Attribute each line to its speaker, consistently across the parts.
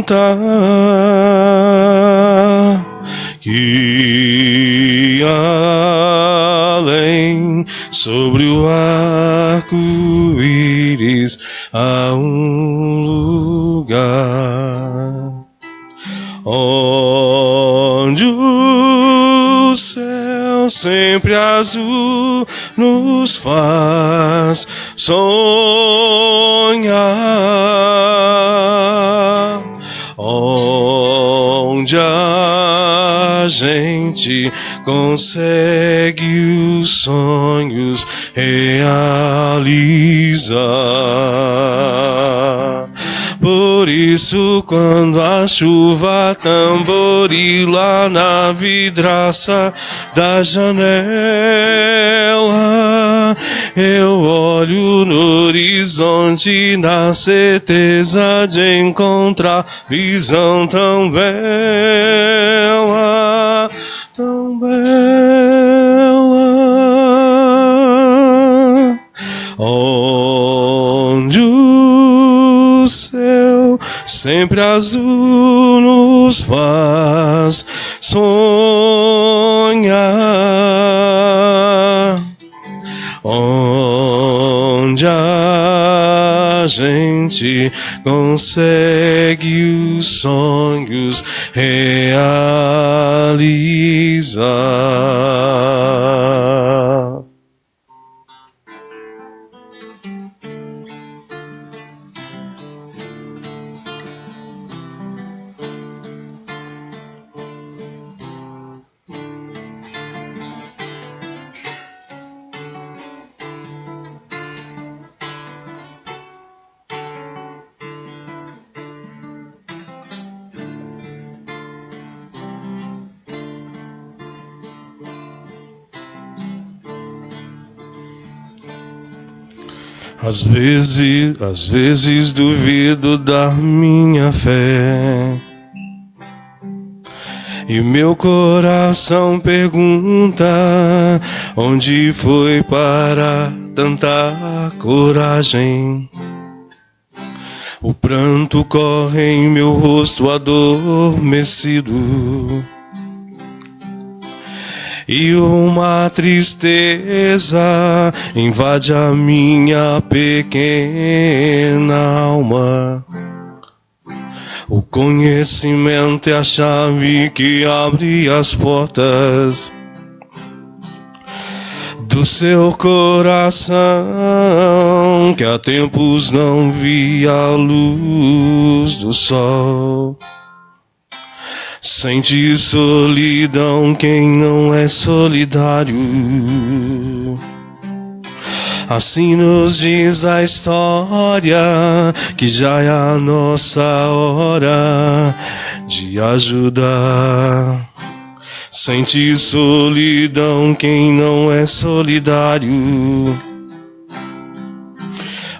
Speaker 1: cantar que além sobre o arco-íris há um lugar onde o céu sempre azul nos faz sonhar, onde a gente consegue os sonhos realizar. Por isso, quando a chuva tamborila na vidraça da janela, eu olho no horizonte na certeza de encontrar visão tão bela, tão bela, onde o céu sempre azul nos faz sonhar, onde a gente consegue os sonhos realizar. Às vezes duvido da minha fé, e meu coração pergunta onde foi parar tanta coragem. O pranto corre em meu rosto adormecido, e uma tristeza invade a minha pequena alma. O conhecimento é a chave que abre as portas do seu coração, que há tempos não via a luz do sol. Sente solidão quem não é solidário. Assim nos diz a história, que já é a nossa hora de ajudar. Sente solidão quem não é solidário.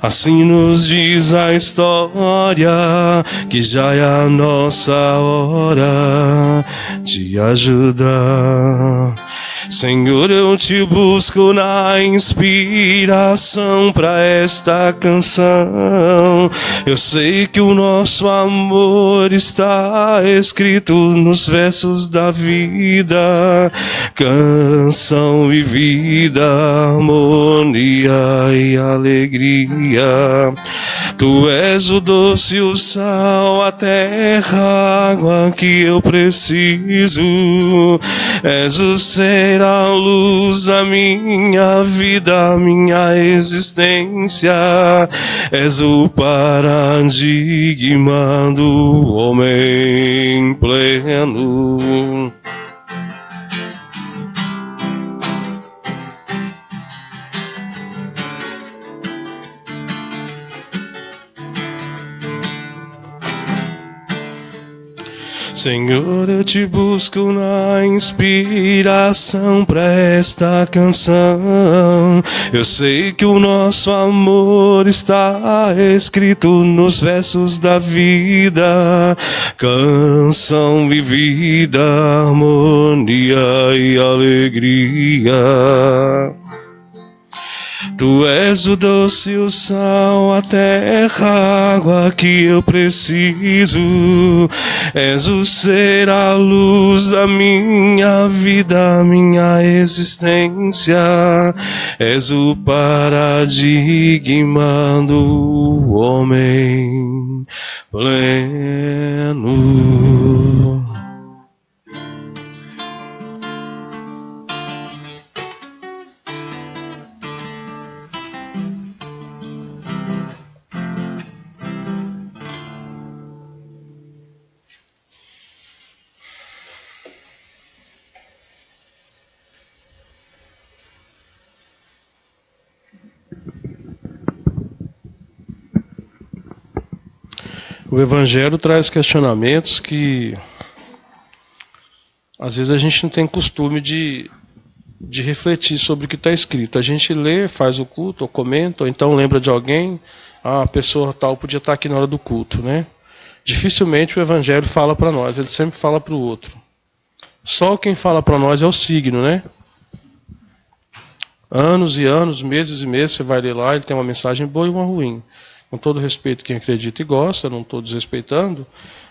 Speaker 1: Assim nos diz a história, que já é a nossa hora de ajudar. Senhor, eu te busco na inspiração pra esta canção. Eu sei que o nosso amor está escrito nos versos da vida. Canção e vida, harmonia e alegria. Tu és o doce, o sal, a terra, a água que eu preciso. És o ser, a luz, a minha vida, a minha existência. És o paradigma do homem pleno. Senhor, eu te busco na inspiração pra esta canção. Eu sei que o nosso amor está escrito nos versos da vida. Canção e vida, harmonia e alegria. Tu és o doce, o sal, a terra, a água que eu preciso. És o ser, a luz da minha vida, minha existência. És o paradigma do homem pleno. O Evangelho traz questionamentos que às vezes a gente não tem costume de refletir sobre o que está escrito. A gente lê, faz o culto, ou comenta, ou então lembra de alguém, a pessoa tal podia estar aqui na hora do culto, né? Dificilmente o Evangelho fala para nós, ele sempre fala para o outro. Só quem fala para nós é o signo, né? Anos e anos, meses e meses, você vai ler lá, ele tem uma mensagem boa e uma ruim. Com todo respeito quem acredita e gosta, não estou desrespeitando,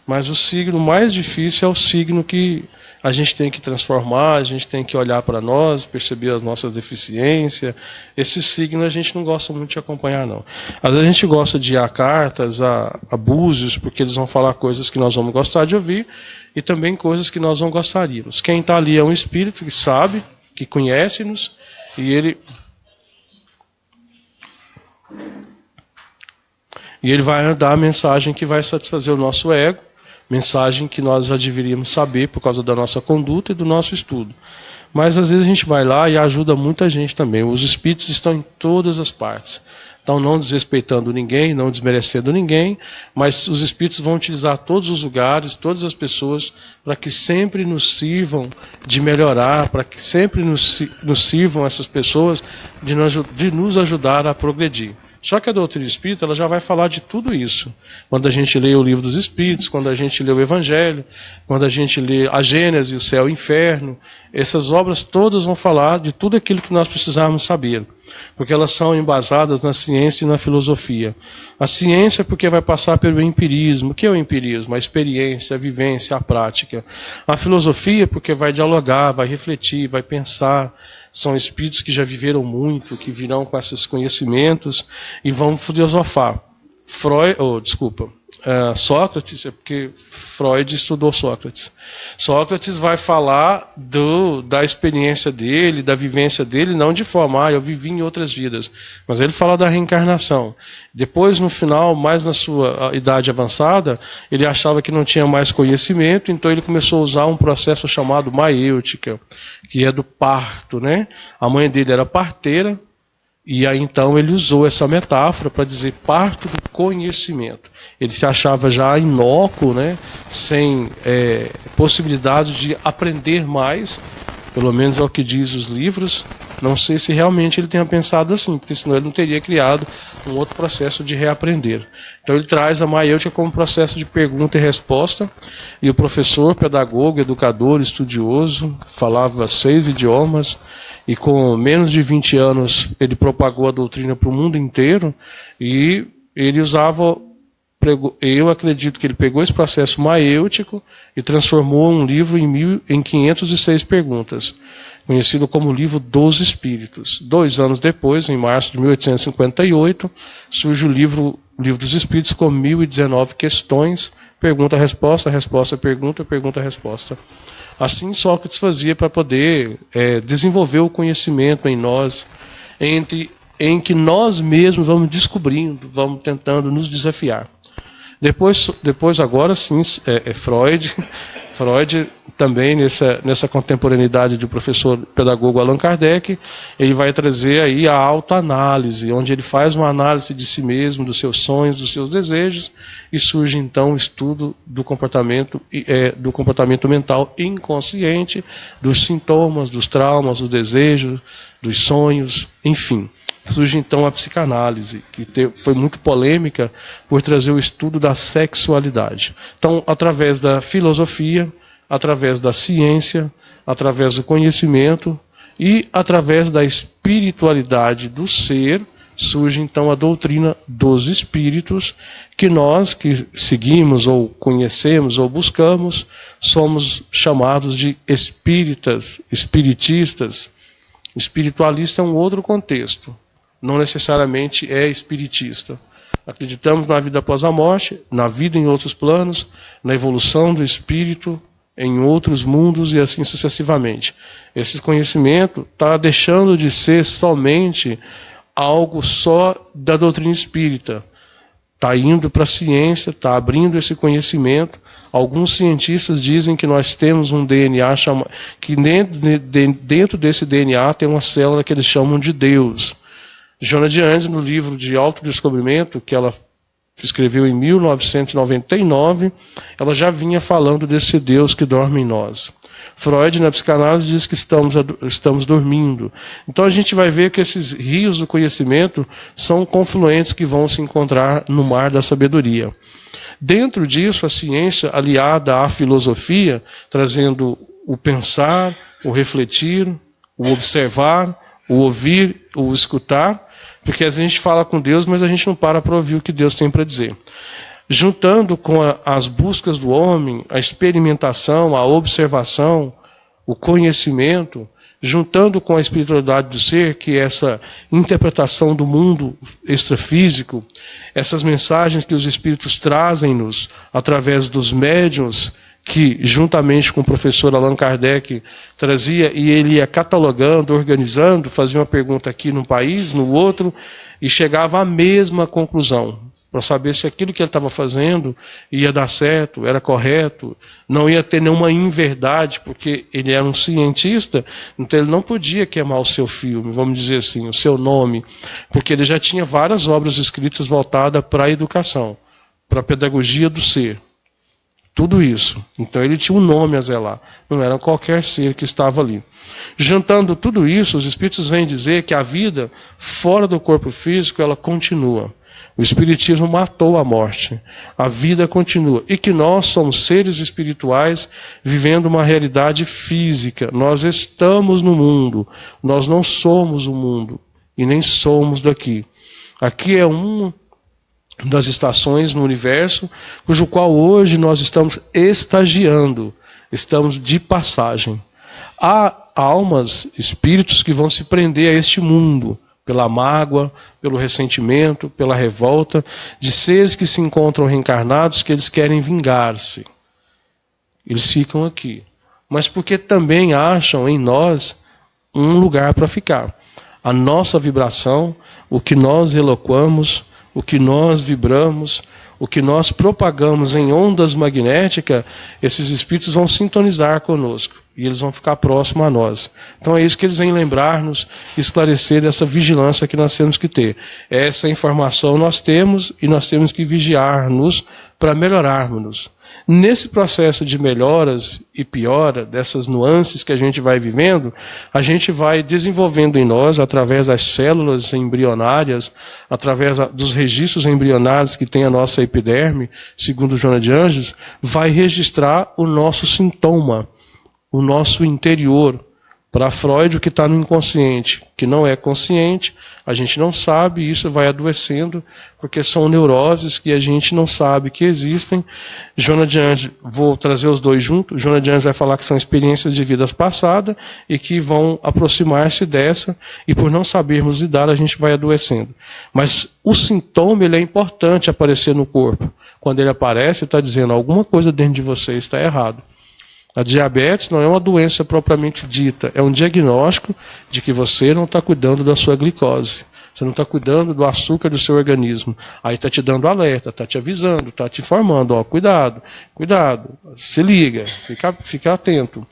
Speaker 1: mas o signo mais difícil é o signo que a gente tem que transformar, a gente tem que olhar para nós, perceber as nossas deficiências. Esse signo a gente não gosta muito de acompanhar, não. Às vezes a gente gosta de ir a cartas, a búzios, porque eles vão falar coisas que nós vamos gostar de ouvir, e também coisas que nós não gostaríamos. Quem está ali é um espírito que sabe, que conhece-nos, e ele vai dar a mensagem que vai satisfazer o nosso ego, mensagem que nós já deveríamos saber por causa da nossa conduta e do nosso estudo. Mas às vezes a gente vai lá e ajuda muita gente também. Os espíritos estão em todas as partes. Então, não desrespeitando ninguém, não desmerecendo ninguém, mas os espíritos vão utilizar todos os lugares, todas as pessoas, para que sempre nos sirvam de melhorar, para que sempre nos sirvam essas pessoas de nos ajudar a progredir. Só que a doutrina espírita ela já vai falar de tudo isso. Quando a gente lê o Livro dos Espíritos, quando a gente lê o Evangelho, quando a gente lê a Gênese, o Céu e o Inferno, essas obras todas vão falar de tudo aquilo que nós precisamos saber. Porque elas são embasadas na ciência e na filosofia. A ciência porque vai passar pelo empirismo. O que é o empirismo? A experiência, a vivência, a prática. A filosofia porque vai dialogar, vai refletir, vai pensar. São espíritos que já viveram muito, que virão com esses conhecimentos e vão filosofar. Sócrates, é porque Freud estudou Sócrates. Sócrates vai falar da experiência dele, da vivência dele, não de forma, eu vivi em outras vidas, mas ele fala da reencarnação. Depois, no final, mais na sua idade avançada, ele achava que não tinha mais conhecimento, então ele começou a usar um processo chamado maêutica, que é do parto, né? A mãe dele era parteira, e aí então ele usou essa metáfora para dizer parto do conhecimento. Ele se achava já inócuo, né? Sem possibilidade de aprender mais, pelo menos é o que diz os livros. Não sei se realmente ele tenha pensado assim, porque senão ele não teria criado um outro processo de reaprender. Então ele traz a maêutica como processo de pergunta e resposta, e o professor, pedagogo, educador, estudioso, falava 6 idiomas, e com menos de 20 anos ele propagou a doutrina para o mundo inteiro, e ele usava, eu acredito que ele pegou esse processo maêutico e transformou um livro em 506 perguntas, conhecido como Livro dos Espíritos. 2 anos depois, em março de 1858, surge o livro dos Espíritos com 1019 questões, pergunta-resposta, resposta-pergunta, pergunta-resposta. Assim Sócrates fazia para poder desenvolver o conhecimento em nós, em que nós mesmos vamos descobrindo, vamos tentando nos desafiar. Depois agora sim, Freud também nessa contemporaneidade do professor pedagogo Allan Kardec, ele vai trazer aí a autoanálise, onde ele faz uma análise de si mesmo, dos seus sonhos, dos seus desejos, e surge então o estudo do comportamento mental inconsciente, dos sintomas, dos traumas, dos desejos, dos sonhos, enfim. Surge então a psicanálise, que foi muito polêmica por trazer o estudo da sexualidade. Então, através da filosofia, através da ciência, através do conhecimento, E através da espiritualidade do ser, surge então a doutrina dos espíritos, que nós que seguimos ou conhecemos ou buscamos, somos chamados de espíritas, espiritistas. Espiritualista é um outro contexto, não necessariamente é espiritista. Acreditamos na vida após a morte, na vida em outros planos, na evolução do espírito em outros mundos e assim sucessivamente. Esse conhecimento está deixando de ser somente algo só da doutrina espírita. Está indo para a ciência, está abrindo esse conhecimento. Alguns cientistas dizem que nós temos um DNA, que dentro desse DNA tem uma célula que eles chamam de Deus. Joana de Andes, no livro de autodescobrimento, que ela escreveu em 1999, ela já vinha falando desse Deus que dorme em nós. Freud, na psicanálise, diz que estamos dormindo. Então a gente vai ver que esses rios do conhecimento são confluentes que vão se encontrar no mar da sabedoria. Dentro disso, a ciência aliada à filosofia, trazendo o pensar, o refletir, o observar, o ouvir, o escutar, porque a gente fala com Deus, mas a gente não para ouvir o que Deus tem para dizer. Juntando com as buscas do homem, a experimentação, a observação, o conhecimento, juntando com a espiritualidade do ser, que é essa interpretação do mundo extrafísico, essas mensagens que os espíritos trazem-nos através dos médiuns, que juntamente com o professor Allan Kardec trazia, e ele ia catalogando, organizando, fazia uma pergunta aqui num país, no outro, e chegava à mesma conclusão, para saber se aquilo que ele estava fazendo ia dar certo, era correto, não ia ter nenhuma inverdade, porque ele era um cientista, então ele não podia queimar o seu filme, vamos dizer assim, o seu nome, porque ele já tinha várias obras escritas voltadas para a educação, para a pedagogia do ser. Tudo isso. Então ele tinha um nome a zelar. Não era qualquer ser que estava ali. Juntando tudo isso, os espíritos vêm dizer que a vida fora do corpo físico, ela continua. O espiritismo matou a morte. A vida continua. E que nós somos seres espirituais vivendo uma realidade física. Nós estamos no mundo. Nós não somos o mundo. E nem somos daqui. Aqui é das estações no universo, cujo qual hoje nós estamos estagiando, estamos de passagem. Há almas, espíritos que vão se prender a este mundo, pela mágoa, pelo ressentimento, pela revolta, de seres que se encontram reencarnados, que eles querem vingar-se. Eles ficam aqui. Mas porque também acham em nós um lugar para ficar. A nossa vibração, o que nós eloquamos, o que nós vibramos, o que nós propagamos em ondas magnéticas, esses espíritos vão sintonizar conosco e eles vão ficar próximos a nós. Então é isso que eles vêm lembrar-nos, esclarecer essa vigilância que nós temos que ter. Essa informação nós temos e nós temos que vigiar-nos para melhorarmos-nos. Nesse processo de melhoras e piora, dessas nuances que a gente vai vivendo, a gente vai desenvolvendo em nós, através das células embrionárias, através dos registros embrionários que tem a nossa epiderme, segundo Joana de Anjos, vai registrar o nosso sintoma, o nosso interior. Para Freud, o que está no inconsciente, que não é consciente, a gente não sabe, e isso vai adoecendo, porque são neuroses que a gente não sabe que existem. Joana de Anjos, vou trazer os dois juntos, Joana de Anjos vai falar que são experiências de vidas passadas e que vão aproximar-se dessa, e por não sabermos lidar, a gente vai adoecendo. Mas o sintoma, ele é importante aparecer no corpo. Quando ele aparece, está dizendo, alguma coisa dentro de você está errado. A diabetes não é uma doença propriamente dita, é um diagnóstico de que você não está cuidando da sua glicose, você não está cuidando do açúcar do seu organismo. Aí está te dando alerta, está te avisando, está te informando, ó, cuidado, se liga, fica atento.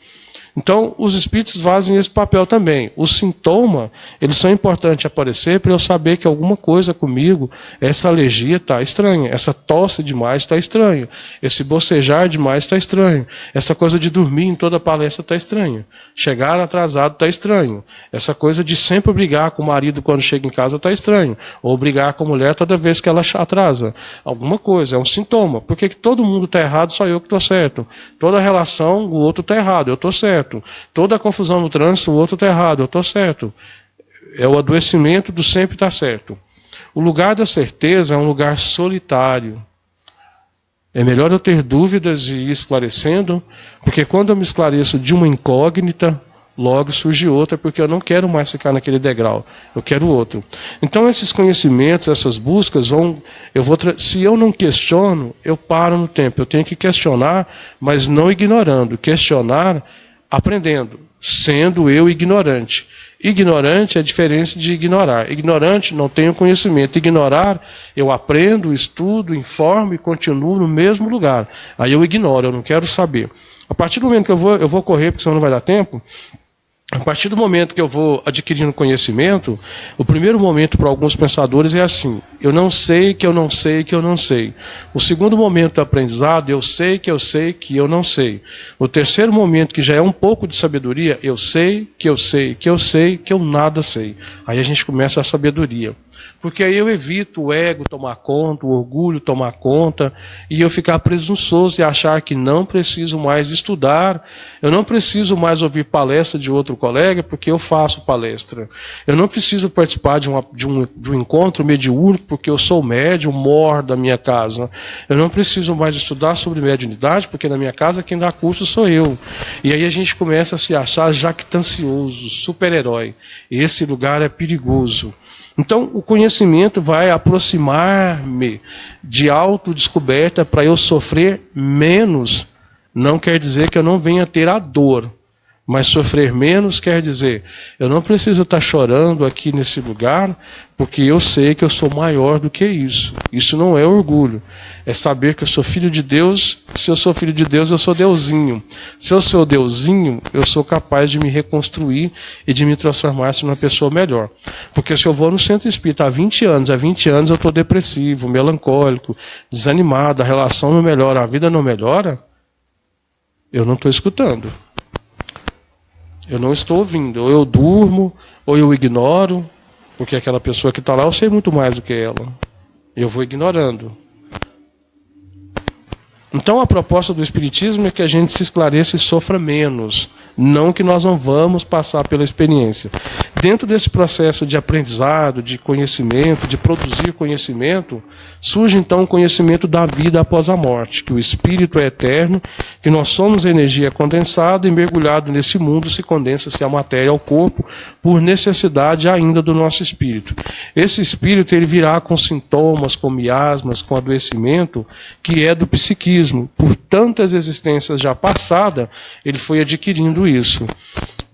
Speaker 1: Então, os espíritos fazem esse papel também. O sintoma, eles são importantes aparecer para eu saber que alguma coisa comigo, essa alergia está estranha, essa tosse demais está estranha, esse bocejar demais está estranho, essa coisa de dormir em toda palestra está estranha, chegar atrasado está estranho, essa coisa de sempre brigar com o marido quando chega em casa está estranho, ou brigar com a mulher toda vez que ela atrasa. Alguma coisa, é um sintoma. Por que todo mundo está errado, só eu que estou certo? Toda relação, o outro está errado, eu estou certo. certo. Toda a confusão no trânsito, o outro está errado, eu estou certo. É o adoecimento do sempre está certo. O lugar da certeza é um lugar solitário. É melhor eu ter dúvidas e ir esclarecendo, porque quando eu me esclareço de uma incógnita, logo surge outra, porque eu não quero mais ficar naquele degrau, eu quero outro. Então esses conhecimentos, essas buscas se eu não questiono, eu paro no tempo. Eu tenho que questionar, mas não ignorando. Questionar, aprendendo, sendo eu ignorante. Ignorante é a diferença de ignorar. Ignorante, não tenho conhecimento. Ignorar, eu aprendo, estudo, informo e continuo no mesmo lugar. Aí eu ignoro, eu não quero saber. A partir do momento que eu vou correr, porque senão não vai dar tempo. A partir do momento que eu vou adquirindo conhecimento, o primeiro momento para alguns pensadores é assim: eu não sei que eu não sei que eu não sei. O segundo momento do aprendizado, eu sei que eu não sei. O terceiro momento, que já é um pouco de sabedoria, eu sei que eu sei que eu sei que eu nada sei. Aí a gente começa a sabedoria. Porque aí eu evito o ego tomar conta, o orgulho tomar conta, e eu ficar presunçoso e achar que não preciso mais estudar, eu não preciso mais ouvir palestra de outro colega, porque eu faço palestra. Eu não preciso participar de um encontro mediúnico, porque eu sou médium, moro da minha casa. Eu não preciso mais estudar sobre mediunidade, porque na minha casa quem dá curso sou eu. E aí a gente começa a se achar jactancioso, super-herói. Esse lugar é perigoso. Então, o conhecimento vai aproximar-me de autodescoberta para eu sofrer menos. Não quer dizer que eu não venha ter a dor, mas sofrer menos quer dizer, eu não preciso estar chorando aqui nesse lugar, porque eu sei que eu sou maior do que isso. Isso não é orgulho. É saber que eu sou filho de Deus. Se eu sou filho de Deus, eu sou Deusinho. Se eu sou Deusinho, eu sou capaz de me reconstruir e de me transformar em uma pessoa melhor. Porque se eu vou no centro espírita há 20 anos eu estou depressivo, melancólico, desanimado, a relação não melhora, a vida não melhora, eu não estou escutando. Eu não estou ouvindo. Ou eu durmo, ou eu ignoro, porque aquela pessoa que está lá, eu sei muito mais do que ela. Eu vou ignorando. Então a proposta do Espiritismo é que a gente se esclareça e sofra menos, não que nós não vamos passar pela experiência. Dentro desse processo de aprendizado, de conhecimento, de produzir conhecimento, surge então o conhecimento da vida após a morte, que o espírito é eterno, que nós somos energia condensada e mergulhado nesse mundo se condensa-se a matéria ao corpo por necessidade ainda do nosso espírito. Esse espírito ele virá com sintomas, com miasmas, com adoecimento, que é do psiquismo. Por tantas existências já passadas, ele foi adquirindo isso.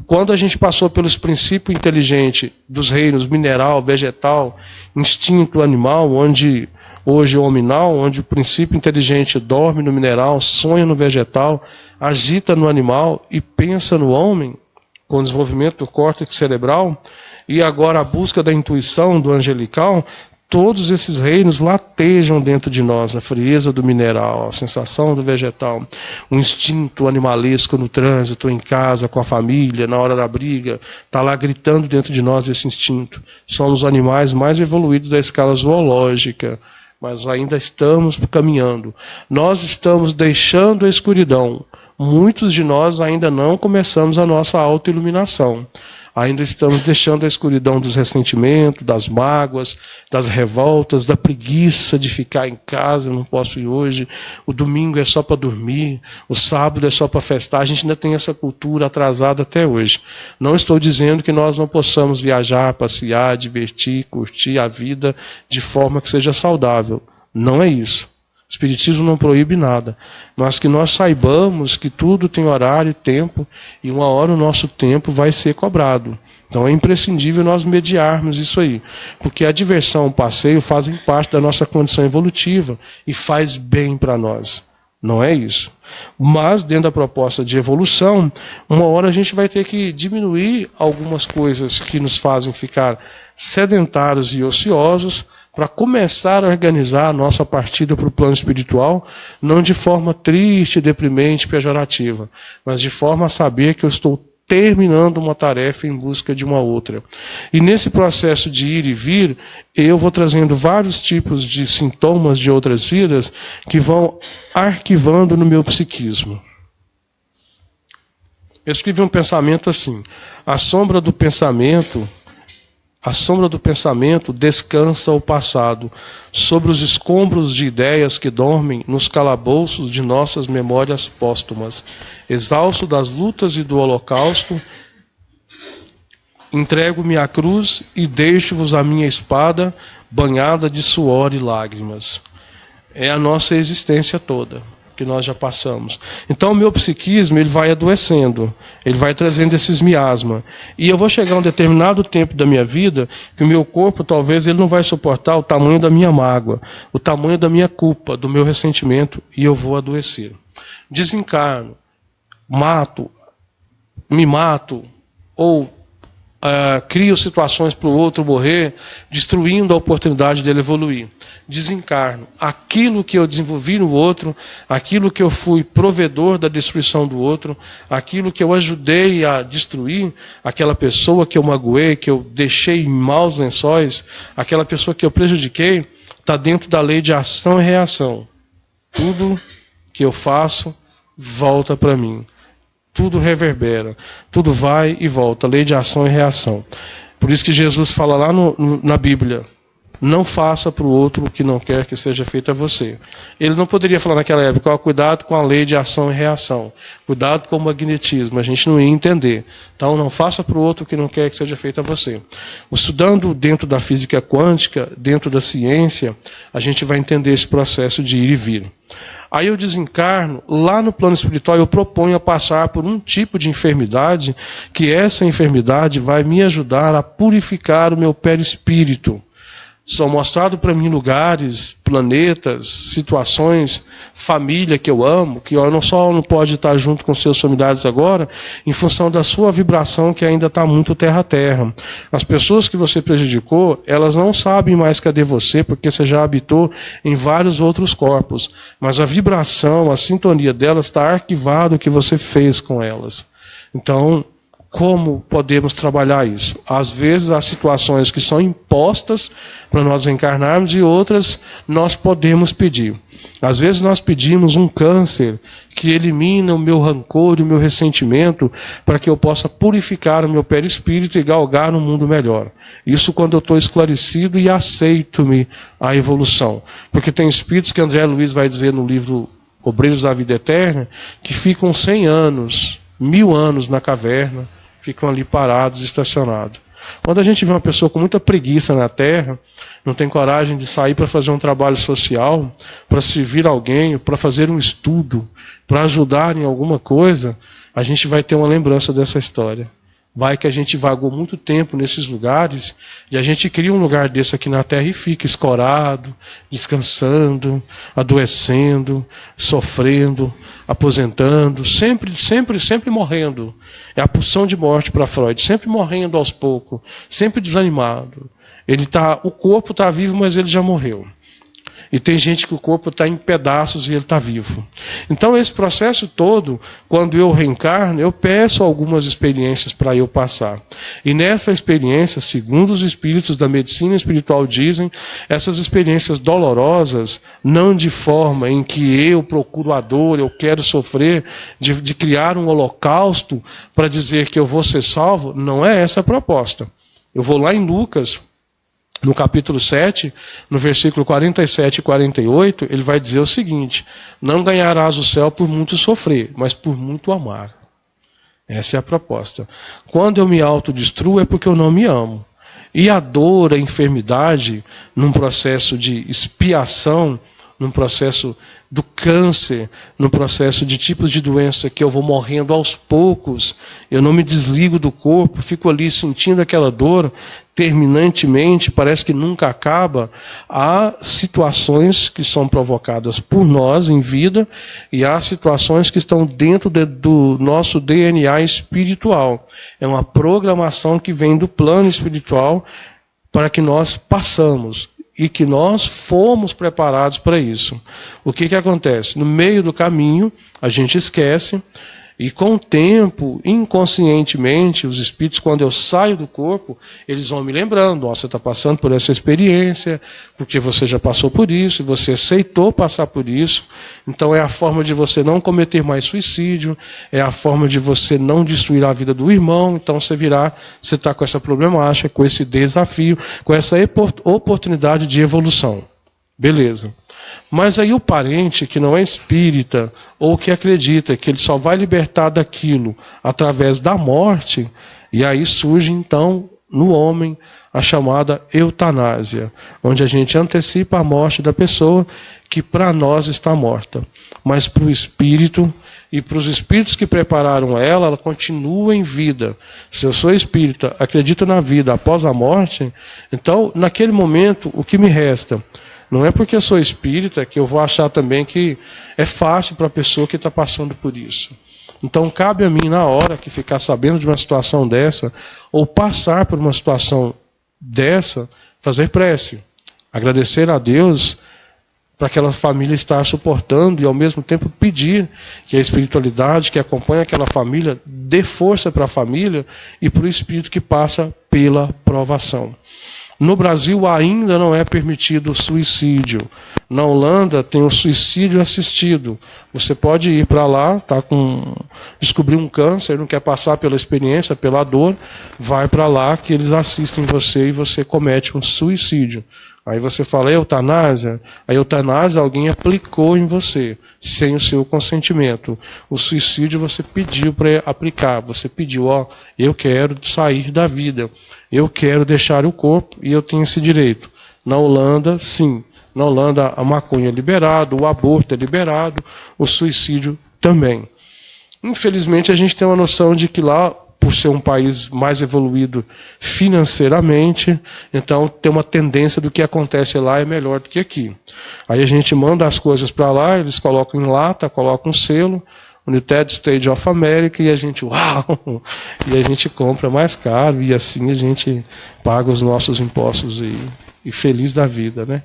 Speaker 1: Quando a gente passou pelos princípios inteligentes dos reinos mineral, vegetal, instinto animal, onde hoje é o hominal, onde o princípio inteligente dorme no mineral, sonha no vegetal, agita no animal e pensa no homem, com o desenvolvimento do córtex cerebral, e agora a busca da intuição, do angelical, todos esses reinos latejam dentro de nós, a frieza do mineral, a sensação do vegetal, o instinto animalesco no trânsito, em casa, com a família, na hora da briga, está lá gritando dentro de nós esse instinto. Somos os animais mais evoluídos da escala zoológica, mas ainda estamos caminhando. Nós estamos deixando a escuridão. Muitos de nós ainda não começamos a nossa autoiluminação. Ainda estamos deixando a escuridão dos ressentimentos, das mágoas, das revoltas, da preguiça de ficar em casa, eu não posso ir hoje, o domingo é só para dormir, o sábado é só para festar, a gente ainda tem essa cultura atrasada até hoje. Não estou dizendo que nós não possamos viajar, passear, divertir, curtir a vida de forma que seja saudável. Não é isso. O Espiritismo não proíbe nada, mas que nós saibamos que tudo tem horário e tempo, e uma hora o nosso tempo vai ser cobrado. Então é imprescindível nós mediarmos isso aí, porque a diversão, o passeio fazem parte da nossa condição evolutiva e faz bem para nós. Não é isso. Mas dentro da proposta de evolução, uma hora a gente vai ter que diminuir algumas coisas que nos fazem ficar sedentários e ociosos, para começar a organizar a nossa partida para o plano espiritual, não de forma triste, deprimente, pejorativa, mas de forma a saber que eu estou terminando uma tarefa em busca de uma outra. E nesse processo de ir e vir, eu vou trazendo vários tipos de sintomas de outras vidas que vão arquivando no meu psiquismo. Eu escrevi um pensamento assim: a sombra do pensamento descansa o passado, sobre os escombros de ideias que dormem nos calabouços de nossas memórias póstumas. Exausto das lutas e do holocausto, entrego-me à cruz e deixo-vos a minha espada banhada de suor e lágrimas. É a nossa existência toda que nós já passamos. Então o meu psiquismo ele vai adoecendo, ele vai trazendo esses miasmas. E eu vou chegar a um determinado tempo da minha vida que o meu corpo talvez ele não vai suportar o tamanho da minha mágoa, o tamanho da minha culpa, do meu ressentimento, e eu vou adoecer. Desencarno, me mato, ou crio situações para o outro morrer, destruindo a oportunidade dele evoluir. Desencarno. Aquilo que eu desenvolvi no outro, aquilo que eu fui provedor da destruição do outro, aquilo que eu ajudei a destruir, aquela pessoa que eu magoei, que eu deixei em maus lençóis, aquela pessoa que eu prejudiquei, está dentro da lei de ação e reação. Tudo que eu faço volta para mim. Tudo reverbera, tudo vai e volta, lei de ação e reação. Por isso que Jesus fala lá na Bíblia: não faça para o outro o que não quer que seja feito a você. Ele não poderia falar naquela época: cuidado com a lei de ação e reação, cuidado com o magnetismo, a gente não ia entender. Então não faça para o outro o que não quer que seja feito a você. Estudando dentro da física quântica, dentro da ciência, a gente vai entender esse processo de ir e vir. Aí eu desencarno, lá no plano espiritual eu proponho a passar por um tipo de enfermidade, que essa enfermidade vai me ajudar a purificar o meu perispírito. São mostrados para mim lugares, planetas, situações, família que eu amo, que não só não pode estar junto com seus familiares agora, em função da sua vibração que ainda está muito terra a terra. As pessoas que você prejudicou, elas não sabem mais cadê você, porque você já habitou em vários outros corpos. Mas a vibração, a sintonia delas está arquivado o que você fez com elas. Então, como podemos trabalhar isso? Às vezes há situações que são impostas para nós encarnarmos e outras nós podemos pedir. Às vezes nós pedimos um câncer que elimina o meu rancor e o meu ressentimento para que eu possa purificar o meu perispírito e galgar um mundo melhor. Isso quando eu estou esclarecido e aceito-me a evolução. Porque tem espíritos que André Luiz vai dizer no livro Obreiros da Vida Eterna que ficam 100 anos, 1000 anos na caverna, ficam ali parados, estacionados. Quando a gente vê uma pessoa com muita preguiça na Terra, não tem coragem de sair para fazer um trabalho social, para servir alguém, para fazer um estudo, para ajudar em alguma coisa, a gente vai ter uma lembrança dessa história. Vai que a gente vagou muito tempo nesses lugares e a gente cria um lugar desse aqui na Terra e fica escorado, descansando, adoecendo, sofrendo, aposentando, sempre morrendo. É a pulsão de morte para Freud, sempre morrendo aos poucos, sempre desanimado. O corpo está vivo, mas ele já morreu. E tem gente que o corpo está em pedaços e ele está vivo. Então esse processo todo, quando eu reencarno, eu peço algumas experiências para eu passar. E nessa experiência, segundo os espíritos da medicina espiritual dizem, essas experiências dolorosas, não de forma em que eu procuro a dor, eu quero sofrer, de criar um holocausto para dizer que eu vou ser salvo, não é essa a proposta. Eu vou lá em Lucas, no capítulo 7, no versículo 47 e 48, ele vai dizer o seguinte: não ganharás o céu por muito sofrer, mas por muito amar. Essa é a proposta. Quando eu me autodestruo é porque eu não me amo. E a dor, a enfermidade, num processo de expiação, num processo do câncer, no processo de tipos de doença que eu vou morrendo aos poucos, eu não me desligo do corpo, fico ali sentindo aquela dor terminantemente, parece que nunca acaba. Há situações que são provocadas por nós em vida e há situações que estão dentro do nosso DNA espiritual. É uma programação que vem do plano espiritual para que nós passamos. E que nós fomos preparados para isso. O que acontece? No meio do caminho, a gente esquece E com o tempo, inconscientemente, os espíritos, quando eu saio do corpo, eles vão me lembrando, você está passando por essa experiência, porque você já passou por isso, e você aceitou passar por isso. Então é a forma de você não cometer mais suicídio, é a forma de você não destruir a vida do irmão. Então você está com essa problemática, com esse desafio, com essa oportunidade de evolução. Beleza. Mas aí o parente que não é espírita, ou que acredita que ele só vai libertar daquilo através da morte, e aí surge então no homem a chamada eutanásia, onde a gente antecipa a morte da pessoa que para nós está morta. Mas para o espírito e para os espíritos que prepararam ela continua em vida. Se eu sou espírita, acredito na vida após a morte, então naquele momento o que me resta? Não é porque eu sou espírita que eu vou achar também que é fácil para a pessoa que está passando por isso. Então cabe a mim, na hora que ficar sabendo de uma situação dessa, ou passar por uma situação dessa, fazer prece. Agradecer a Deus para aquela família estar suportando e ao mesmo tempo pedir que a espiritualidade que acompanha aquela família dê força para a família e para o espírito que passa pela provação. No Brasil ainda não é permitido o suicídio. Na Holanda tem o suicídio assistido. Você pode ir para lá, descobrir um câncer, não quer passar pela experiência, pela dor, vai para lá que eles assistem você e você comete um suicídio. Aí você fala, eutanásia? A eutanásia alguém aplicou em você, sem o seu consentimento. O suicídio você pediu para aplicar. Você pediu, eu quero sair da vida. Eu quero deixar o corpo e eu tenho esse direito. Na Holanda, sim. Na Holanda a maconha é liberado, o aborto é liberado, o suicídio também. Infelizmente a gente tem uma noção de que lá, por ser um país mais evoluído financeiramente, então tem uma tendência do que acontece lá é melhor do que aqui. Aí a gente manda as coisas para lá, eles colocam em lata, colocam um selo, United States of America, e a gente, uau! E a gente compra mais caro, e assim a gente paga os nossos impostos e feliz da vida, né?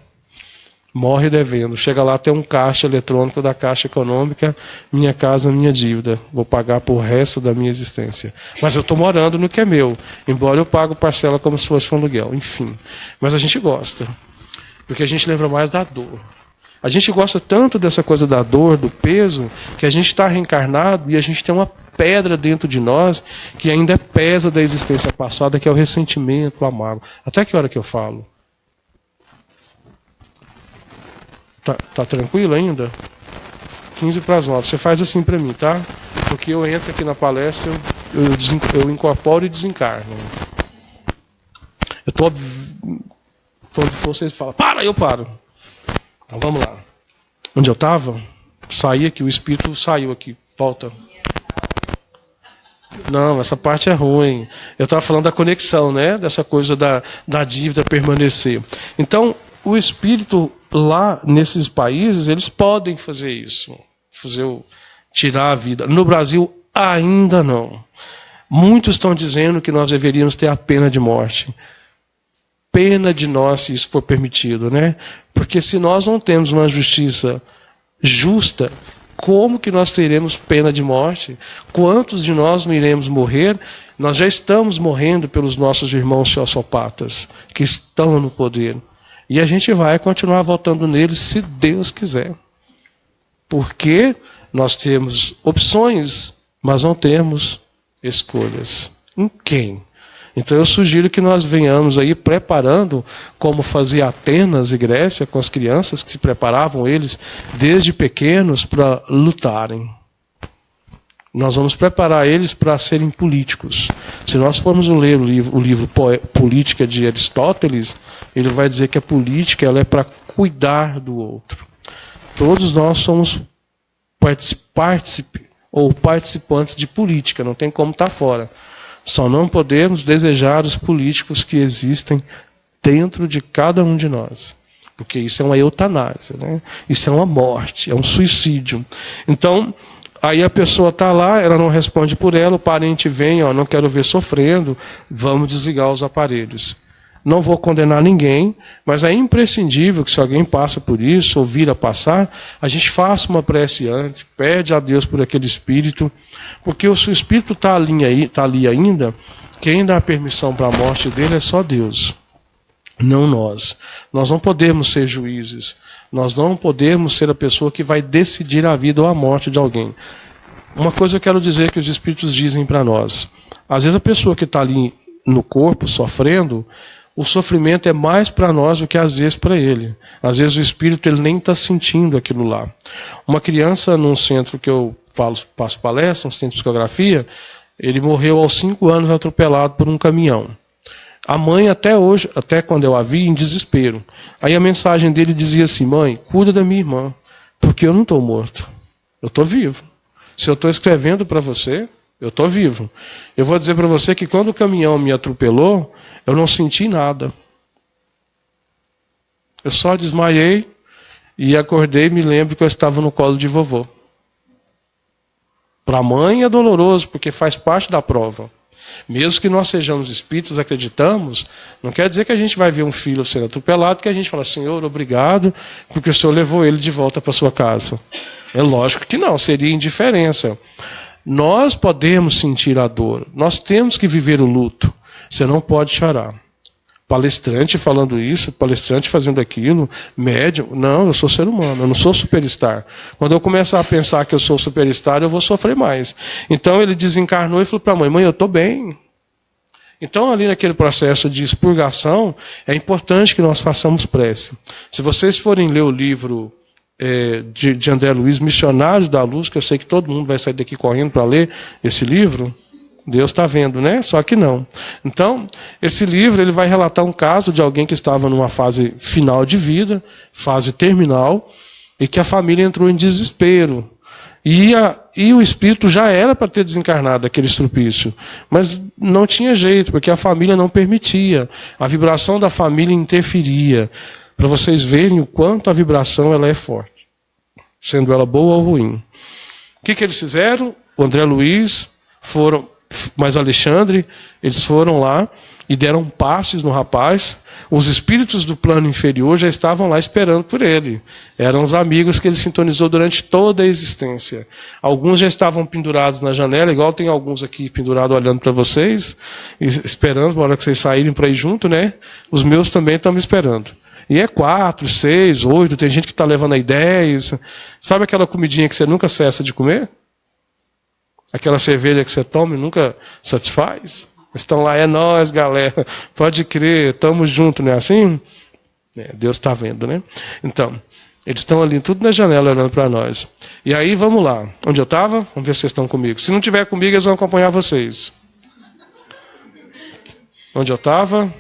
Speaker 1: Morre devendo. Chega lá, tem um caixa eletrônico da Caixa Econômica, minha casa, minha dívida. Vou pagar por resto da minha existência. Mas eu estou morando no que é meu, embora eu pague parcela como se fosse um aluguel. Enfim. Mas a gente gosta, porque a gente lembra mais da dor. A gente gosta tanto dessa coisa da dor, do peso, que a gente está reencarnado e a gente tem uma pedra dentro de nós que ainda pesa da existência passada, que é o ressentimento, o amargo. Até que hora que eu falo? Tá tranquilo ainda? 15 para as 9. Você faz assim para mim, tá? Porque eu entro aqui na palestra, eu incorporo e desencarno. Eu tô onde vocês falam, para, eu paro. Então vamos lá. Onde eu estava? Saí aqui, o espírito saiu aqui. Volta. Não, essa parte é ruim. Eu estava falando da conexão, né? Dessa coisa da dívida permanecer. Então, o espírito lá nesses países, eles podem fazer isso. Tirar a vida. No Brasil, ainda não. Muitos estão dizendo que nós deveríamos ter a pena de morte. Pena de nós, se isso for permitido, né? Porque se nós não temos uma justiça justa, como que nós teremos pena de morte? Quantos de nós não iremos morrer? Nós já estamos morrendo pelos nossos irmãos sociopatas, que estão no poder. E a gente vai continuar votando neles se Deus quiser. Porque nós temos opções, mas não temos escolhas. Em quem? Então eu sugiro que nós venhamos aí preparando, como fazia Atenas e Grécia com as crianças, que se preparavam eles desde pequenos para lutarem. Nós vamos preparar eles para serem políticos. Se nós formos ler o livro Política de Aristóteles, ele vai dizer que a política ela é para cuidar do outro. Todos nós somos participantes de política, não tem como estar fora. Só não podemos desejar os políticos que existem dentro de cada um de nós. Porque isso é uma eutanásia, né? Isso é uma morte, é um suicídio. Então, aí a pessoa está lá, ela não responde por ela, o parente vem, não quero ver sofrendo, vamos desligar os aparelhos. não vou condenar ninguém, mas é imprescindível que se alguém passa por isso, ou vir a passar, a gente faça uma prece antes, pede a Deus por aquele espírito, porque se o espírito está ali ainda, quem dá a permissão para a morte dele é só Deus, não nós. Nós não podemos ser juízes, nós não podemos ser a pessoa que vai decidir a vida ou a morte de alguém. Uma coisa eu quero dizer que os espíritos dizem para nós, às vezes a pessoa que está ali no corpo, sofrendo, o sofrimento é mais para nós do que às vezes para ele. Às vezes o espírito ele nem está sentindo aquilo lá. Uma criança num centro que eu faço palestra, um centro de psicografia, ele morreu aos 5 anos atropelado por um caminhão. A mãe até hoje, até quando eu a vi, em desespero. Aí a mensagem dele dizia assim: mãe, cuida da minha irmã, porque eu não estou morto, eu estou vivo. Se eu estou escrevendo para você, eu estou vivo. Eu vou dizer para você que quando o caminhão me atropelou, eu não senti nada. Eu só desmaiei e acordei e me lembro que eu estava no colo de vovô. Para a mãe é doloroso, porque faz parte da prova. Mesmo que nós sejamos espíritos, acreditamos, não quer dizer que a gente vai ver um filho sendo atropelado, que a gente fala: Senhor, obrigado, porque o Senhor levou ele de volta para sua casa. É lógico que não, seria indiferença. Nós podemos sentir a dor, nós temos que viver o luto. Você não pode chorar. Palestrante falando isso, palestrante fazendo aquilo, médium. Não, eu sou ser humano, eu não sou superstar. Quando eu começar a pensar que eu sou superstar, eu vou sofrer mais. Então ele desencarnou e falou para a mãe: mãe, eu estou bem. Então ali naquele processo de expurgação, é importante que nós façamos prece. Se vocês forem ler o livro de André Luiz, Missionários da Luz, que eu sei que todo mundo vai sair daqui correndo para ler esse livro, Deus está vendo, né? Só que não. Então, esse livro ele vai relatar um caso de alguém que estava numa fase final de vida, fase terminal, e que a família entrou em desespero. E o espírito já era para ter desencarnado aquele estrupício, mas não tinha jeito, porque a família não permitia. A vibração da família interferia. Para vocês verem o quanto a vibração ela é forte, sendo ela boa ou ruim. O que eles fizeram? O André Luiz mas o Alexandre, eles foram lá e deram passes no rapaz. Os espíritos do plano inferior já estavam lá esperando por ele. Eram os amigos que ele sintonizou durante toda a existência. Alguns já estavam pendurados na janela, igual tem alguns aqui pendurados olhando para vocês, esperando, na hora que vocês saírem para ir junto, né? Os meus também estão me esperando. E é 4, 6, 8, tem gente que está levando aí 10. Sabe aquela comidinha que você nunca cessa de comer? Aquela cerveja que você toma e nunca satisfaz? Estão lá, é nós, galera. Pode crer, estamos juntos, não é assim? Deus está vendo, né? Então, eles estão ali, tudo na janela, olhando para nós. E aí, vamos lá. Onde eu estava? Vamos ver se vocês estão comigo. Se não tiver comigo, eles vão acompanhar vocês. Onde eu estava?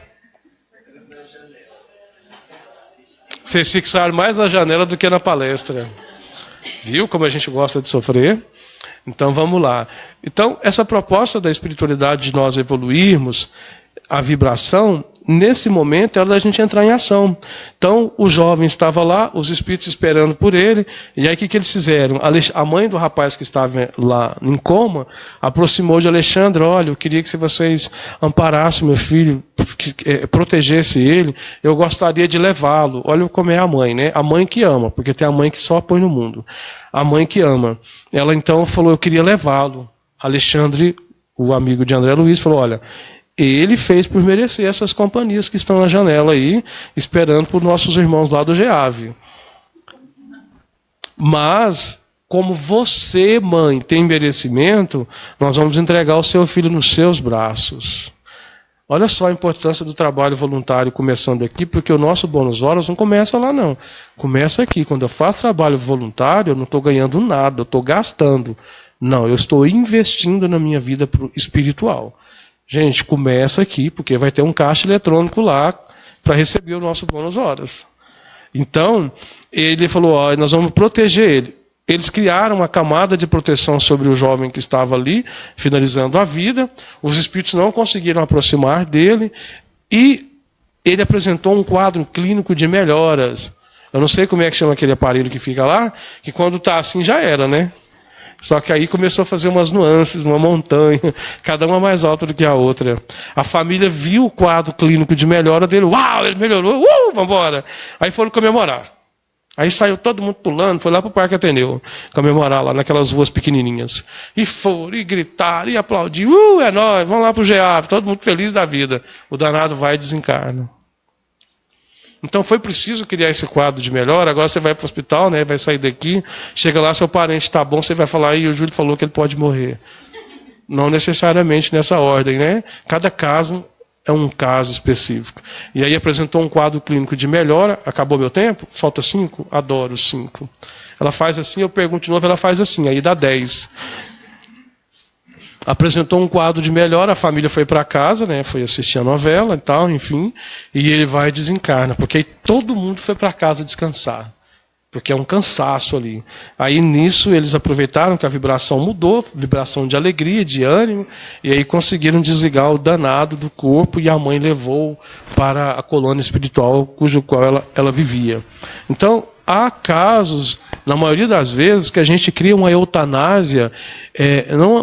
Speaker 1: Vocês fixaram mais na janela do que na palestra. Viu como a gente gosta de sofrer? Então vamos lá. Então, essa proposta da espiritualidade de nós evoluirmos a vibração, nesse momento é hora da gente entrar em ação. Então, o jovem estava lá, os espíritos esperando por ele, e aí o que eles fizeram? A mãe do rapaz que estava lá em coma aproximou de Alexandre: olha, eu queria que vocês amparassem meu filho, protegesse ele, eu gostaria de levá-lo. Olha como é a mãe, né? A mãe que ama, porque tem a mãe que só põe no mundo. A mãe que ama. Ela então falou: eu queria levá-lo. Alexandre, o amigo de André Luiz, falou: olha, ele fez por merecer essas companhias que estão na janela aí, esperando por nossos irmãos lá do GEAV. Mas, como você, mãe, tem merecimento, nós vamos entregar o seu filho nos seus braços. Olha só a importância do trabalho voluntário começando aqui, porque o nosso bônus horas não começa lá, não. Começa aqui. Quando eu faço trabalho voluntário, eu não estou ganhando nada, eu estou gastando. Não, eu estou investindo na minha vida espiritual. Gente, começa aqui, porque vai ter um caixa eletrônico lá para receber o nosso bônus horas. Então, ele falou: ó, nós vamos proteger ele. Eles criaram uma camada de proteção sobre o jovem que estava ali, finalizando a vida. Os espíritos não conseguiram aproximar dele e ele apresentou um quadro clínico de melhoras. Eu não sei como é que chama aquele aparelho que fica lá, que quando está assim já era, né? Só que aí começou a fazer umas nuances, uma montanha, cada uma mais alta do que a outra. A família viu o quadro clínico de melhora dele. Uau, ele melhorou, vamos embora. Aí foram comemorar. Aí saiu todo mundo pulando, foi lá para o Parque Ateneu comemorar lá naquelas ruas pequenininhas. E foram, e gritaram, e aplaudiram. É nóis, vamos lá para o GEAV, todo mundo feliz da vida. O danado vai e desencarna. Então foi preciso criar esse quadro de melhora. Agora você vai para o hospital, né, vai sair daqui, chega lá, seu parente está bom, você vai falar, e o Júlio falou que ele pode morrer. Não necessariamente nessa ordem, né? Cada caso é um caso específico. E aí apresentou um quadro clínico de melhora. Acabou meu tempo? Falta 5? Adoro 5. Ela faz assim, eu pergunto de novo, ela faz assim, aí dá 10. Apresentou um quadro de melhora, a família foi para casa, né, foi assistir a novela e tal, enfim, e ele vai e desencarna, porque aí todo mundo foi para casa descansar. Porque é um cansaço ali. Aí nisso eles aproveitaram que a vibração mudou, vibração de alegria, de ânimo, e aí conseguiram desligar o danado do corpo e a mãe levou para a colônia espiritual cujo qual ela vivia. Então, há casos, na maioria das vezes, que a gente cria uma eutanásia,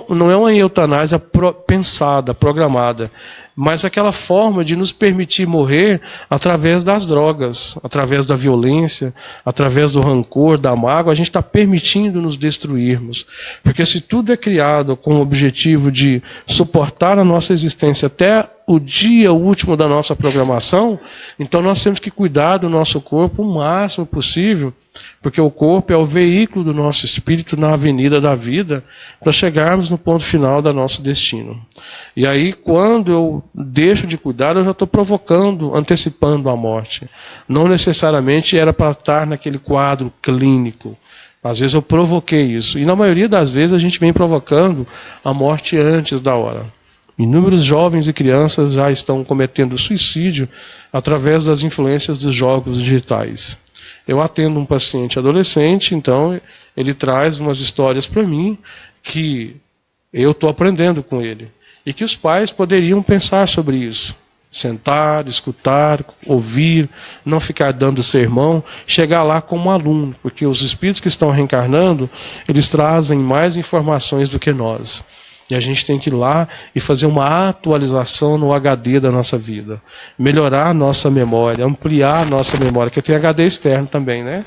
Speaker 1: não é uma eutanásia pensada, programada, mas aquela forma de nos permitir morrer através das drogas, através da violência, através do rancor, da mágoa. A gente está permitindo nos destruirmos. Porque se tudo é criado com o objetivo de suportar a nossa existência até o dia último da nossa programação, então nós temos que cuidar do nosso corpo o máximo possível, porque o corpo é o veículo do nosso espírito na avenida da vida para chegarmos no ponto final do nosso destino. E aí, quando eu deixo de cuidar, eu já estou provocando, antecipando a morte. Não necessariamente era para estar naquele quadro clínico. Às vezes eu provoquei isso. E na maioria das vezes a gente vem provocando a morte antes da hora. Inúmeros jovens e crianças já estão cometendo suicídio através das influências dos jogos digitais. Eu atendo um paciente adolescente, então ele traz umas histórias para mim que eu estou aprendendo com ele. E que os pais poderiam pensar sobre isso. Sentar, escutar, ouvir, não ficar dando sermão, chegar lá como aluno, porque os espíritos que estão reencarnando, eles trazem mais informações do que nós. E a gente tem que ir lá e fazer uma atualização no HD da nossa vida. Melhorar a nossa memória, ampliar a nossa memória, que tem HD externo também, né?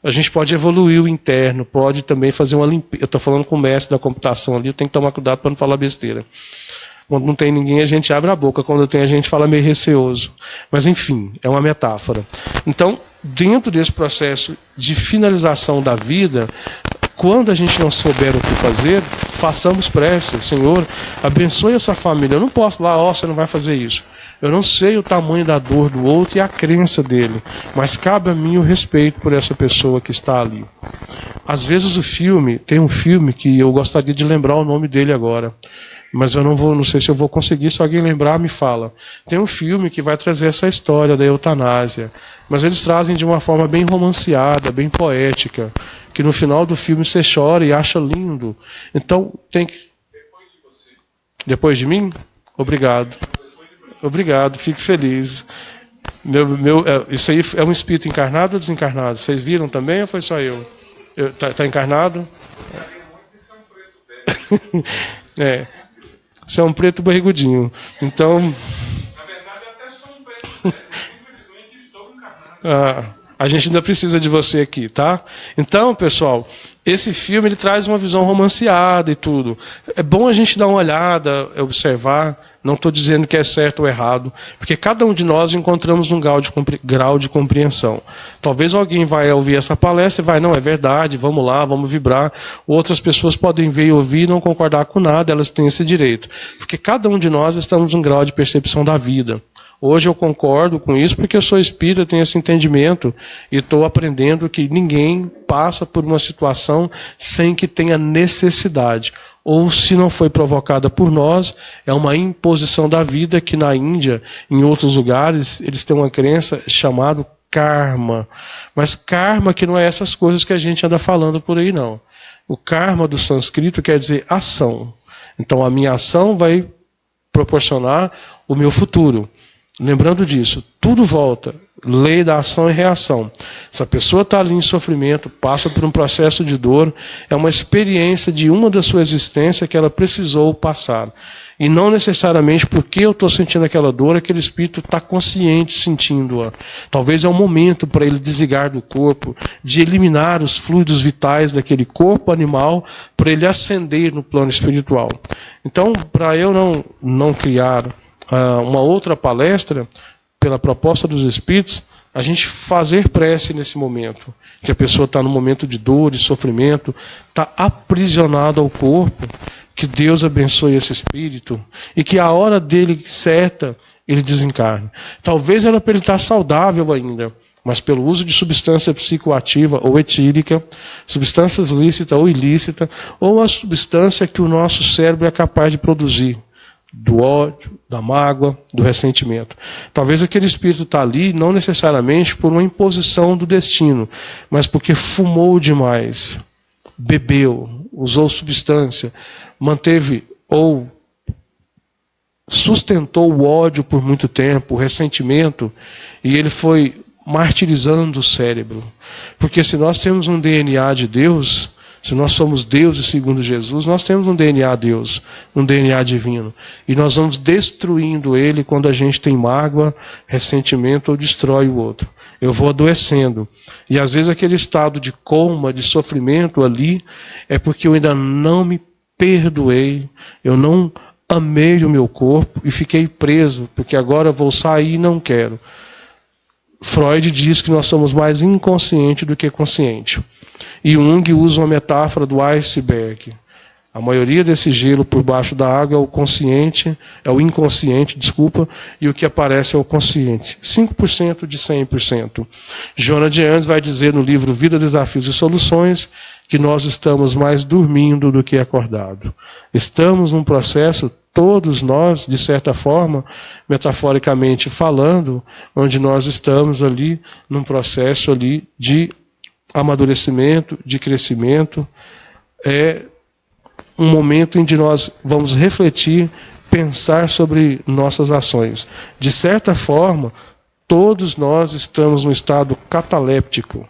Speaker 1: A gente pode evoluir o interno, pode também fazer uma limpeza. Eu estou falando com o mestre da computação ali, eu tenho que tomar cuidado para não falar besteira. Quando não tem ninguém, a gente abre a boca. Quando tem, a gente fala meio receoso. Mas, enfim, é uma metáfora. Então, dentro desse processo de finalização da vida, quando a gente não souber o que fazer, façamos prece. Senhor, abençoe essa família. Eu não posso lá, você não vai fazer isso. Eu não sei o tamanho da dor do outro e a crença dele, mas cabe a mim o respeito por essa pessoa que está ali. Às vezes tem um filme que eu gostaria de lembrar o nome dele agora, mas eu não sei se eu vou conseguir, se alguém lembrar, me fala. Tem um filme que vai trazer essa história da eutanásia, mas eles trazem de uma forma bem romanceada, bem poética, que no final do filme você chora e acha lindo. Então, tem que... Depois de você. Depois de mim? Obrigado. Obrigado, fico feliz. Isso aí é um espírito encarnado ou desencarnado? Vocês viram também ou foi só eu? Tá encarnado? É. Você é um preto barrigudinho. Então. Na verdade, eu até sou um preto, né? Infelizmente estou encarnado. A gente ainda precisa de você aqui, tá? Então, pessoal, esse filme ele traz uma visão romanceada e tudo. É bom a gente dar uma olhada, observar. Não estou dizendo que é certo ou errado, porque cada um de nós encontramos um grau de compreensão. Talvez alguém vai ouvir essa palestra e vai, não, é verdade, vamos lá, vamos vibrar. Outras pessoas podem ver e ouvir e não concordar com nada, elas têm esse direito. Porque cada um de nós estamos num grau de percepção da vida. Hoje eu concordo com isso porque eu sou espírita, tenho esse entendimento e estou aprendendo que ninguém passa por uma situação sem que tenha necessidade. Ou se não foi provocada por nós, é uma imposição da vida que na Índia, em outros lugares, eles têm uma crença chamada karma. Mas karma que não é essas coisas que a gente anda falando por aí, não. O karma do sânscrito quer dizer ação. Então a minha ação vai proporcionar o meu futuro. Lembrando disso, tudo volta. Lei da ação e reação. Se a pessoa está ali em sofrimento, passa por um processo de dor, é uma experiência de uma da sua existência que ela precisou passar. E não necessariamente porque eu estou sentindo aquela dor, aquele espírito está consciente sentindo-a. Talvez é um momento para ele desligar do corpo, de eliminar os fluidos vitais daquele corpo animal, para ele ascender no plano espiritual. Então, para eu não criar uma outra palestra, pela proposta dos Espíritos, a gente fazer prece nesse momento, que a pessoa está no momento de dor e sofrimento, está aprisionado ao corpo, que Deus abençoe esse espírito e que a hora dele certa ele desencarne. Talvez era para ele estar saudável ainda, mas pelo uso de substância psicoativa ou etílica, substâncias lícitas ou ilícitas, ou a substância que o nosso cérebro é capaz de produzir, do ódio, da mágoa, do ressentimento. Talvez aquele espírito está ali não necessariamente por uma imposição do destino, mas porque fumou demais, bebeu, usou substância, manteve ou sustentou o ódio por muito tempo, o ressentimento, e ele foi martirizando o cérebro. Porque se nós temos um DNA de Deus, se nós somos deuses segundo Jesus, nós temos um DNA Deus, um DNA divino. E nós vamos destruindo ele quando a gente tem mágoa, ressentimento ou destrói o outro. Eu vou adoecendo. E às vezes aquele estado de coma, de sofrimento ali, é porque eu ainda não me perdoei, eu não amei o meu corpo e fiquei preso, porque agora eu vou sair e não quero. Freud diz que nós somos mais inconscientes do que conscientes. E Jung usa uma metáfora do iceberg. A maioria desse gelo por baixo da água é o inconsciente, e o que aparece é o consciente. 5% de 100%. Joana de Andes vai dizer no livro Vida, Desafios e Soluções que nós estamos mais dormindo do que acordado. Estamos num processo, todos nós, de certa forma, metaforicamente falando, onde nós estamos ali num processo ali de amadurecimento, de crescimento. É um momento em que nós vamos refletir, pensar sobre nossas ações. De certa forma, todos nós estamos num estado cataléptico.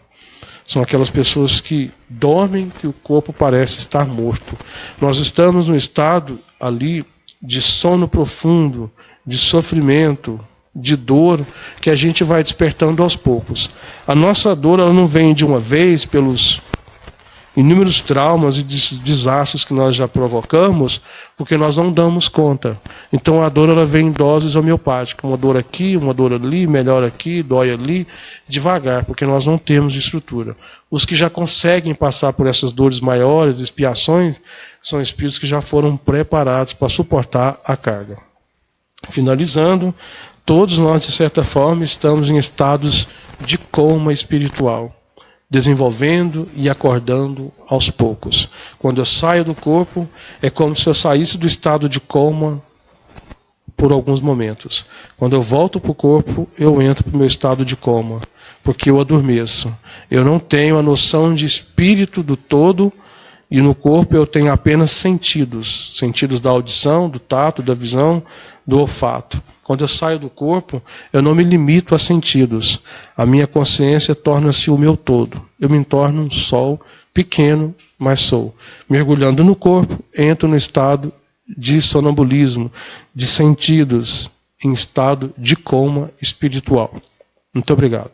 Speaker 1: São aquelas pessoas que dormem, que o corpo parece estar morto. Nós estamos num estado ali de sono profundo, de sofrimento, de dor, que a gente vai despertando aos poucos. A nossa dor ela não vem de uma vez pelos inúmeros traumas e desastres que nós já provocamos, porque nós não damos conta. Então a dor ela vem em doses homeopáticas, uma dor aqui, uma dor ali, melhor aqui, dói ali, devagar, porque nós não temos estrutura. Os que já conseguem passar por essas dores maiores, expiações, são espíritos que já foram preparados para suportar a carga. Finalizando, todos nós, de certa forma, estamos em estados de coma espiritual, desenvolvendo e acordando aos poucos. Quando eu saio do corpo, é como se eu saísse do estado de coma por alguns momentos. Quando eu volto para o corpo, eu entro para o meu estado de coma, porque eu adormeço. Eu não tenho a noção de espírito do todo, e no corpo eu tenho apenas sentidos. Sentidos da audição, do tato, da visão, do olfato. Quando eu saio do corpo, eu não me limito a sentidos. A minha consciência torna-se o meu todo. Eu me torno um sol pequeno, mas sou. Mergulhando no corpo, entro no estado de sonambulismo, de sentidos, em estado de coma espiritual. Muito obrigado.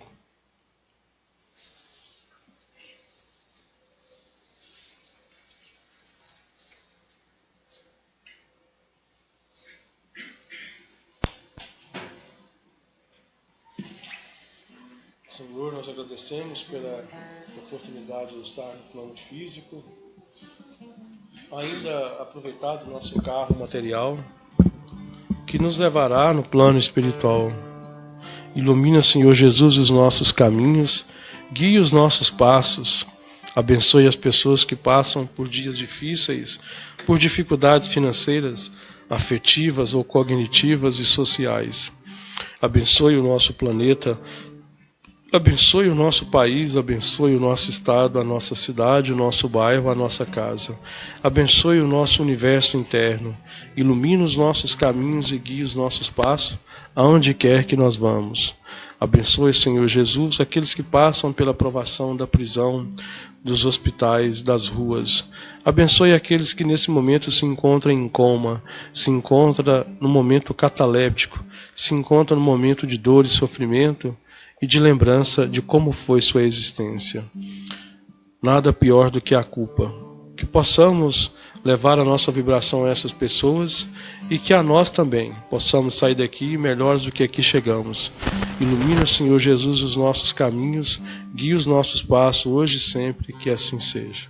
Speaker 1: Senhor, nós agradecemos pela oportunidade de estar no plano físico, ainda aproveitar do nosso carro material, que nos levará no plano espiritual. Ilumina, Senhor Jesus, os nossos caminhos, guie os nossos passos, abençoe as pessoas que passam por dias difíceis, por dificuldades financeiras, afetivas ou cognitivas e sociais. Abençoe o nosso planeta, abençoe o nosso país, abençoe o nosso estado, a nossa cidade, o nosso bairro, a nossa casa. Abençoe o nosso universo interno. Ilumine os nossos caminhos e guie os nossos passos aonde quer que nós vamos. Abençoe, Senhor Jesus, aqueles que passam pela provação da prisão, dos hospitais, das ruas. Abençoe aqueles que nesse momento se encontram em coma, se encontram no momento cataléptico, se encontram no momento de dor e sofrimento e de lembrança de como foi sua existência. Nada pior do que a culpa. Que possamos levar a nossa vibração a essas pessoas e que a nós também possamos sair daqui melhores do que aqui chegamos. Ilumina, Senhor Jesus, os nossos caminhos, guia os nossos passos hoje e sempre, que assim seja.